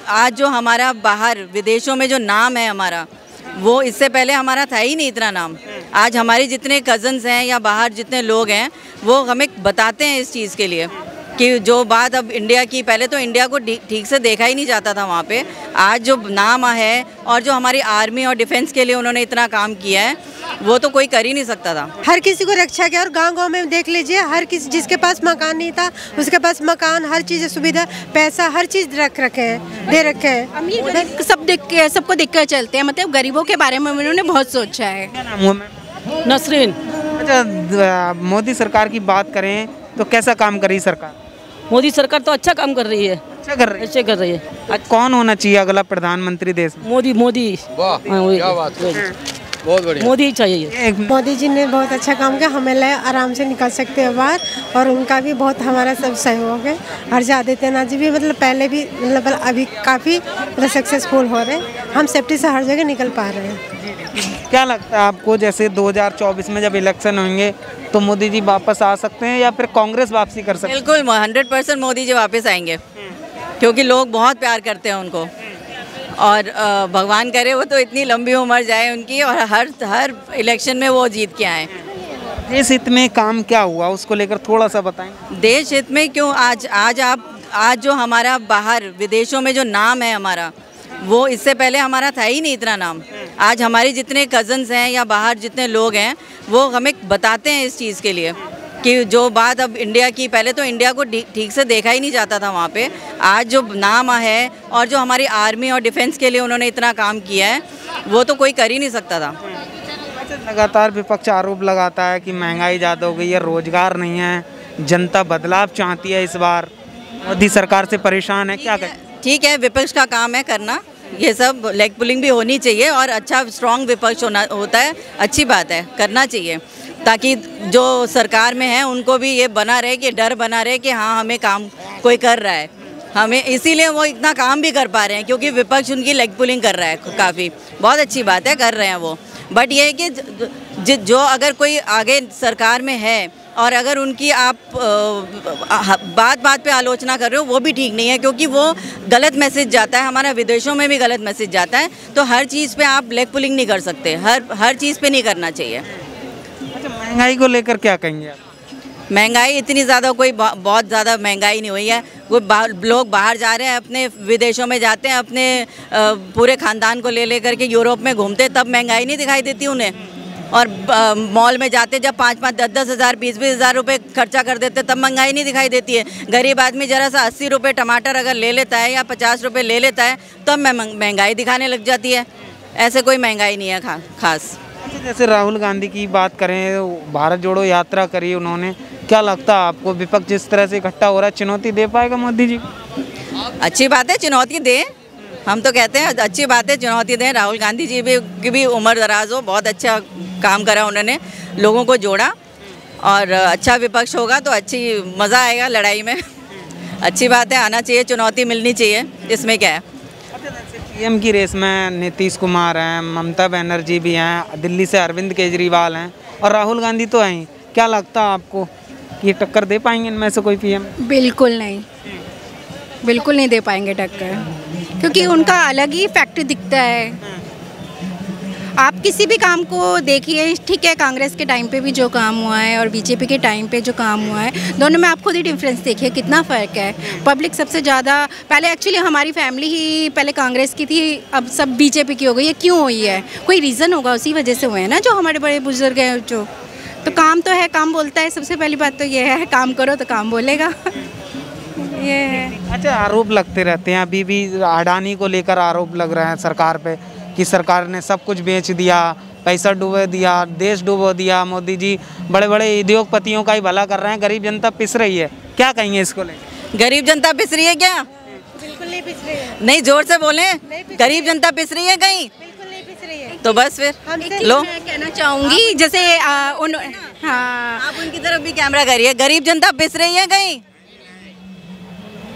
आज जो हमारा बाहर विदेशों में जो नाम है हमारा, वो इससे पहले हमारा था ही नहीं इतना नाम। आज हमारे जितने कज़न्स हैं या बाहर जितने लोग हैं वो हमें बताते हैं इस चीज़ के लिए कि जो बात अब इंडिया की, पहले तो इंडिया को ठीक से देखा ही नहीं जाता था वहाँ पे। आज जो नाम है और जो हमारी आर्मी और डिफेंस के लिए उन्होंने इतना काम किया है वो तो कोई कर ही नहीं सकता था। हर किसी को रक्षा किया और गांव-गांव में देख लीजिए, हर किसी जिसके पास मकान नहीं था उसके पास मकान, हर चीज़ सुविधा, पैसा, हर चीज़ दे रखे हैं। अमीर गरीब सब देख के, सबको देख कर चलते हैं, मतलब गरीबों के बारे में उन्होंने बहुत सोचा है। क्या नाम हुआ मैम? नसरीन। अच्छा, मोदी सरकार की बात करें तो कैसा काम कर रही सरकार? मोदी सरकार तो अच्छा काम कर रही है, अच्छा कर रही है। अच्छे कर रही है। कौन होना चाहिए अगला प्रधानमंत्री देश में? मोदी। वाह, क्या बात है, बहुत बढ़िया। मोदी ही चाहिए। मोदी जी ने बहुत अच्छा काम किया, हमें आराम से निकल सकते हैं बाहर, और उनका भी बहुत हमारा सब सहयोग है। हर्ष आदित्यनाथ जी भी मतलब पहले भी मतलब अभी काफ़ी सक्सेसफुल हो रहे हैं, हम सेफ्टी से हर जगह निकल पा रहे हैं। क्या लगता है आपको, जैसे 2024 में जब इलेक्शन होंगे तो मोदी जी वापस आ सकते हैं या फिर कांग्रेस वापसी कर सकते हैं? बिल्कुल 100% मोदी जी वापस आएंगे, क्योंकि लोग बहुत प्यार करते हैं उनको, और भगवान करे वो तो इतनी लंबी उम्र जाए उनकी और हर इलेक्शन में वो जीत के आए। देश हित में काम क्या हुआ उसको लेकर थोड़ा सा बताएं। देश हित में क्यों, आज जो हमारा बाहर विदेशों में जो नाम है हमारा, वो इससे पहले हमारा था ही नहीं इतना नाम। आज हमारे जितने कज़न्स हैं या बाहर जितने लोग हैं वो हमें बताते हैं इस चीज़ के लिए कि जो बात अब इंडिया की, पहले तो इंडिया को ठीक से देखा ही नहीं जाता था वहाँ पे। आज जो नाम है और जो हमारी आर्मी और डिफेंस के लिए उन्होंने इतना काम किया है वो तो कोई कर ही नहीं सकता था। लगातार विपक्ष आरोप लगाता है कि महंगाई ज़्यादा हो गई है, रोजगार नहीं है, जनता बदलाव चाहती है, इस बार मोदी सरकार से परेशान है, क्या करें? ठीक है, विपक्ष का काम है करना, ये सब लेग पुलिंग भी होनी चाहिए और अच्छा स्ट्रॉन्ग विपक्ष होता है, अच्छी बात है, करना चाहिए, ताकि जो सरकार में है उनको भी ये बना रहे कि डर बना रहे कि हाँ हमें काम कोई कर रहा है, हमें, इसीलिए वो इतना काम भी कर पा रहे हैं क्योंकि विपक्ष उनकी लेग पुलिंग कर रहा है। काफ़ी बहुत अच्छी बात है, कर रहे हैं वो। बट ये है कि जो अगर कोई आगे सरकार में है और अगर उनकी आप बात पे आलोचना कर रहे हो वो भी ठीक नहीं है, क्योंकि वो गलत मैसेज जाता है, हमारा विदेशों में भी गलत मैसेज जाता है। तो हर चीज़ पे आप लेग पुलिंग नहीं कर सकते, हर चीज़ पे नहीं करना चाहिए। अच्छा, महंगाई को लेकर क्या कहेंगे आप? महंगाई इतनी ज़्यादा, कोई बहुत ज़्यादा महंगाई नहीं हुई है। वो लोग बाहर जा रहे हैं, अपने विदेशों में जाते हैं, अपने पूरे ख़ानदान को ले लेकर के यूरोप में घूमते, तब महंगाई नहीं दिखाई देती उन्हें। और मॉल में जाते जब 5-5, 10-10 हज़ार, 20-20 हज़ार रुपये खर्चा कर देते तब महंगाई नहीं दिखाई देती है। गरीब आदमी ज़रा सा 80 रुपये टमाटर अगर ले लेता है या 50 रुपये ले लेता है तब महंगाई दिखाने लग जाती है। ऐसे कोई महंगाई नहीं है खास। जैसे राहुल गांधी की बात करें, भारत जोड़ो यात्रा करी उन्होंने, क्या लगता है आपको विपक्ष जिस तरह से इकट्ठा हो रहा है, चुनौती दे पाएगा मोदी जी? अच्छी बात है, चुनौती दें, हम तो कहते हैं अच्छी बात है, चुनौती दें। राहुल गांधी जी की भी उम्र दराज हो, बहुत अच्छा काम करा उन्होंने, लोगों को जोड़ा, और अच्छा विपक्ष होगा तो अच्छी मज़ा आएगा लड़ाई में। अच्छी बात है, आना चाहिए, चुनौती मिलनी चाहिए, इसमें क्या है। पीएम की रेस में नीतीश कुमार हैं, ममता बनर्जी भी हैं, दिल्ली से अरविंद केजरीवाल हैं और राहुल गांधी तो हैं। क्या लगता है आपको कि ये टक्कर दे पाएंगे इनमें से कोई पीएम? बिल्कुल नहीं, बिल्कुल नहीं दे पाएंगे टक्कर, क्योंकि उनका अलग ही फैक्ट दिखता है। आप किसी भी काम को देखिए, ठीक है, कांग्रेस के टाइम पे भी जो काम हुआ है और बीजेपी के टाइम पे जो काम हुआ है, दोनों में आप खुद ही डिफरेंस देखिए कितना फ़र्क है। पब्लिक सबसे ज़्यादा, पहले एक्चुअली हमारी फैमिली ही पहले कांग्रेस की थी, अब सब बीजेपी की हो गई है। क्यों हुई है? कोई रीज़न होगा, उसी वजह से हुए हैं ना, जो हमारे बड़े बुजुर्ग हैं जो। तो काम तो है, काम बोलता है, सबसे पहली बात तो ये है, काम करो तो काम बोलेगा। ये है। अच्छा, आरोप लगते रहते हैं, अभी भी अडानी को लेकर आरोप लग रहे हैं सरकार पे कि सरकार ने सब कुछ बेच दिया, पैसा डुबो दिया, देश डुबो दिया। मोदी जी बड़े बड़े उद्योगपतियों का ही भला कर रहे हैं, गरीब जनता पिस रही है। क्या कहेंगे इसको लेकर? गरीब जनता पिस रही है क्या? बिल्कुल नहीं पिस रही है। नहीं, जोर से बोलें, गरीब जनता पिस रही है कहीं? बिल्कुल नहीं पिस रही है। तो बस फिर लो, मैं कहना चाहूँगी, जैसे हाँ, आप उनकी तरफ भी कैमरा करिए, गरीब जनता पिस रही है कहीं?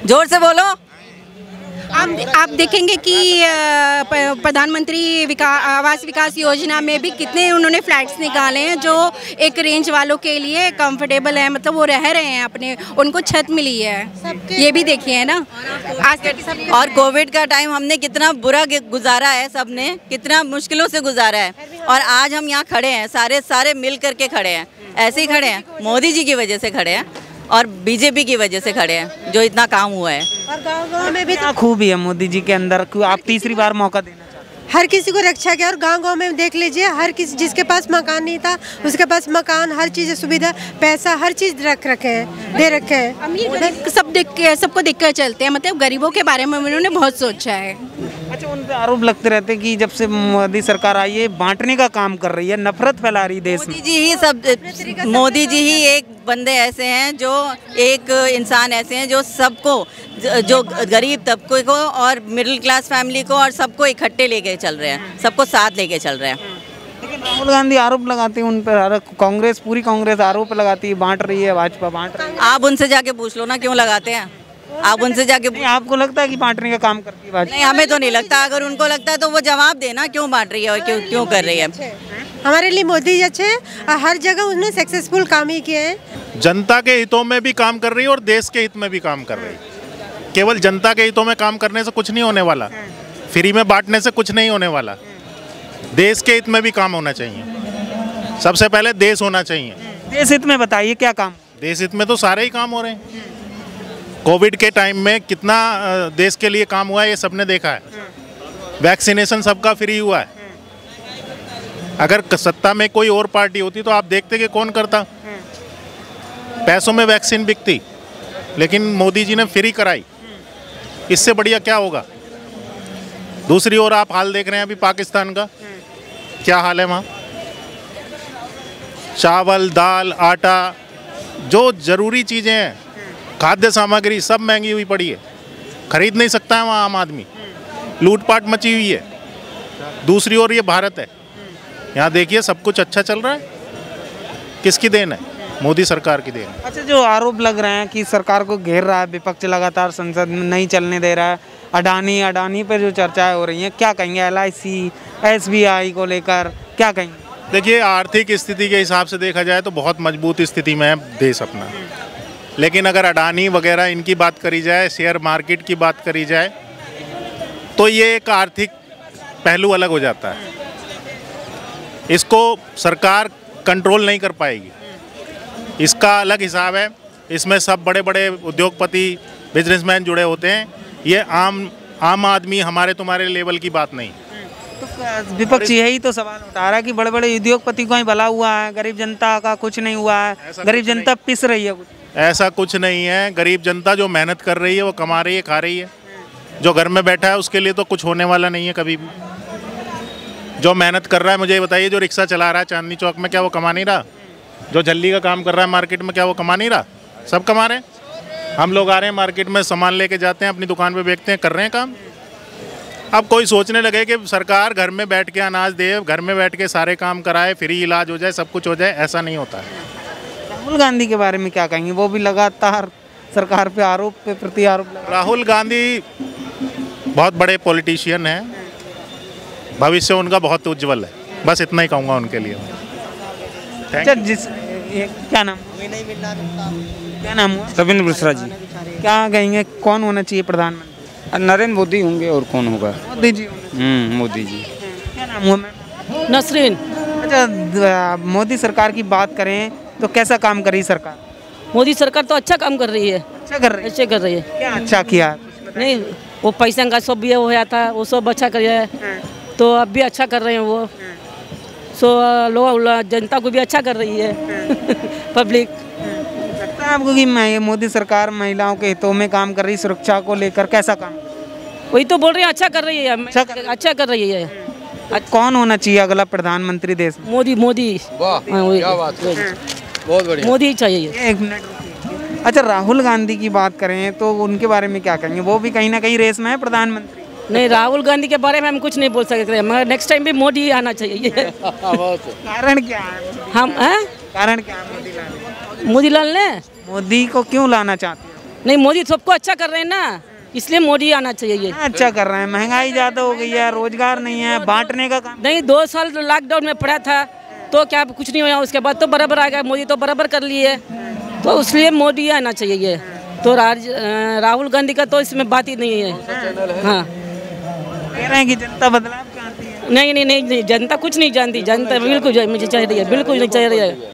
जोर से बोलो। आप देखेंगे कि प्रधानमंत्री आवास विकास योजना में भी कितने उन्होंने फ्लैट्स निकाले हैं जो एक रेंज वालों के लिए कंफर्टेबल है, मतलब वो रह रहे हैं अपने, उनको छत मिली है, ये भी देखिए है ना। आज और कोविड का टाइम हमने कितना बुरा गुजारा है, सबने कितना मुश्किलों से गुजारा है, और आज हम यहाँ खड़े हैं, सारे मिल करके खड़े हैं, ऐसे ही खड़े हैं, मोदी जी की वजह से खड़े हैं और बीजेपी की वजह से खड़े हैं, जो इतना काम हुआ है। और गांव-गांव में भी क्या खूबी है मोदी जी के अंदर, क्यों आप तीसरी बार मौका देना चाहते हैं? हर किसी को रक्षा किया, और गांव-गांव में देख लीजिए, हर किसी जिसके पास मकान नहीं था उसके पास मकान, हर चीज़ सुविधा, पैसा, हर चीज़ दे रखे हैं। अमीर सब देख के, सबको देख कर चलते हैं, मतलब गरीबों के बारे में उन्होंने बहुत सोचा है। अच्छा, उन पे आरोप लगते रहते हैं कि जब से मोदी सरकार आई है बांटने का काम कर रही है, नफरत फैला रही देश में। मोदी जी ही एक बंदे ऐसे हैं, जो एक इंसान ऐसे हैं जो सबको, जो गरीब तबके को और मिडिल क्लास फैमिली को और सबको इकट्ठे लेके चल रहे हैं, सबको साथ लेके चल रहे हैं। लेकिन राहुल गांधी आरोप लगाते हैं उन पर, कांग्रेस, पूरी कांग्रेस आरोप लगाती है, बांट रही है, भाजपा बांट रही है। आप उनसे जाके पूछ लो ना क्यों लगाते हैं, आप उनसे जाके आपको लगता है कि बांटने का काम करती है भाजपा? नहीं, हमें तो नहीं लगता। अगर उनको लगता है तो वो जवाब देना, क्यों बांट रही है और क्यों कर रही है। हमारे लिए मोदी जी अच्छे हैं, हर जगह उन्होंने सक्सेसफुल काम ही किए हैं। जनता के हितों में भी काम कर रही है और देश के हित में भी काम कर रही है। केवल जनता के हितों में काम करने से कुछ नहीं होने वाला, फ्री में बांटने से कुछ नहीं होने वाला, देश के हित में भी काम होना चाहिए। सबसे पहले देश होना चाहिए। देश हित में बताइए क्या काम? देश हित में तो सारे ही काम हो रहे हैं। कोविड के टाइम में कितना देश के लिए काम हुआ है ये सबने देखा है। वैक्सीनेशन सबका फ्री हुआ है। अगर सत्ता में कोई और पार्टी होती तो आप देखते कि कौन करता, पैसों में वैक्सीन बिकती, लेकिन मोदी जी ने फ्री कराई। इससे बढ़िया क्या होगा। दूसरी ओर आप हाल देख रहे हैं अभी पाकिस्तान का, क्या हाल है वहाँ। चावल, दाल, आटा, जो जरूरी चीज़ें हैं, खाद्य सामग्री सब महंगी हुई पड़ी है, खरीद नहीं सकता है वहाँ आम आदमी। लूटपाट मची हुई है। दूसरी ओर ये भारत है, यहाँ देखिए सब कुछ अच्छा चल रहा है। किसकी देन है? मोदी सरकार की देन है। अच्छा, जो आरोप लग रहे हैं कि सरकार को घेर रहा है विपक्ष, लगातार संसद में नहीं चलने दे रहा है, अडानी पे जो चर्चाएं हो रही हैं, क्या कहेंगे? LIC, SBI को लेकर क्या कहेंगे? देखिए, आर्थिक स्थिति के हिसाब से देखा जाए तो बहुत मजबूत स्थिति में है देश अपना, लेकिन अगर अडानी वगैरह इनकी बात करी जाए, शेयर मार्केट की बात करी जाए, तो ये एक आर्थिक पहलू अलग हो जाता है। इसको सरकार कंट्रोल नहीं कर पाएगी, इसका अलग हिसाब है। इसमें सब बड़े बड़े उद्योगपति, बिजनेसमैन जुड़े होते हैं। ये आम आदमी, हमारे तुम्हारे लेवल की बात नहीं। तो विपक्ष यही तो सवाल उठा रहा है कि बड़े बड़े उद्योगपति को ही भला हुआ है, गरीब जनता का कुछ नहीं हुआ है, गरीब जनता पिस रही है। ऐसा कुछ नहीं है। गरीब जनता जो मेहनत कर रही है वो कमा रही है, खा रही है। जो घर में बैठा है उसके लिए तो कुछ होने वाला नहीं है कभी भी। जो मेहनत कर रहा है, मुझे बताइए, जो रिक्शा चला रहा है चांदनी चौक में, क्या वो कमा नहीं रहा? जो झल्ली का काम कर रहा है मार्केट में, क्या वो कमा नहीं रहा? सब कमा रहे हैं। हम लोग आ रहे हैं मार्केट में, सामान लेके जाते हैं, अपनी दुकान पे बेचते हैं, कर रहे हैं काम। अब कोई सोचने लगे कि सरकार घर में बैठ के अनाज दे, घर में बैठ के सारे काम कराए, फ्री इलाज हो जाए, सब कुछ हो जाए, ऐसा नहीं होता है। राहुल गांधी के बारे में क्या कहेंगे? वो भी लगातार सरकार पे आरोप पे प्रति आरोप। राहुल गांधी बहुत बड़े पॉलिटिशियन हैं, भविष्य उनका बहुत उज्जवल है। बस इतना ही कहूँगा उनके लिए। अच्छा, क्या नाम हुआ? रविंद्र मिश्रा जी। क्या कहेंगे, कौन होना चाहिए प्रधानमंत्री? नरेंद्र मोदी होंगे, और कौन होगा? मोदी जी। मोदी जी। क्या नाम हुआ मैम? नसरीन। अच्छा, मोदी सरकार की बात करें तो कैसा काम कर रही सरकार? मोदी सरकार तो अच्छा काम कर रही है। अच्छा कर रही है? अच्छे कर रही है। क्या अच्छा किया? नहीं, वो पैसा का सब भी हो जाता है, वो सब अच्छा कर रहा है, तो अब भी अच्छा कर रहे हैं वो। सो लोग, जनता को भी अच्छा कर रही है पब्लिक। लगता है आपको कि मोदी सरकार महिलाओं के हितों में काम कर रही, सुरक्षा को लेकर कैसा काम? वही तो बोल रहे हैं, अच्छा कर रही है, अच्छा कर रही है। कौन होना चाहिए अगला प्रधानमंत्री देश में? मोदी। वाह, क्या बात है, बहुत बढ़िया। मोदी चाहिए। एक मिनट रुकिए। अच्छा, राहुल गांधी की बात करें तो उनके बारे में क्या कहेंगे? वो भी कहीं ना कहीं रेस में है प्रधानमंत्री। नहीं, राहुल गांधी के बारे में हम कुछ नहीं बोल सकते, मगर नेक्स्ट टाइम भी मोदी ही आना चाहिए। कारण क्या है? हम कारण क्या है मोदी लाल ने? मोदी को क्यों लाना चाहते हैं? नहीं, मोदी सबको अच्छा कर रहे हैं ना, इसलिए मोदी आना चाहिए ये। अच्छा कर रहे हैं, महंगाई ज़्यादा हो गई है, रोजगार नहीं है, बांटने का काम नहीं 2 साल लॉकडाउन में पड़ा था तो क्या कुछ नहीं हुआ, उसके बाद तो बराबर आ गया, मोदी तो बराबर कर लिए, तो इसलिए मोदी आना चाहिए ये। तो राहुल गांधी का तो इसमें बात ही नहीं है। हाँ कह रहे हैं कि जनता बदलाव चाहती है। नहीं, जनता कुछ नहीं जानती, जनता बिल्कुल मुझे चाहिए, बिल्कुल नहीं चाहिए।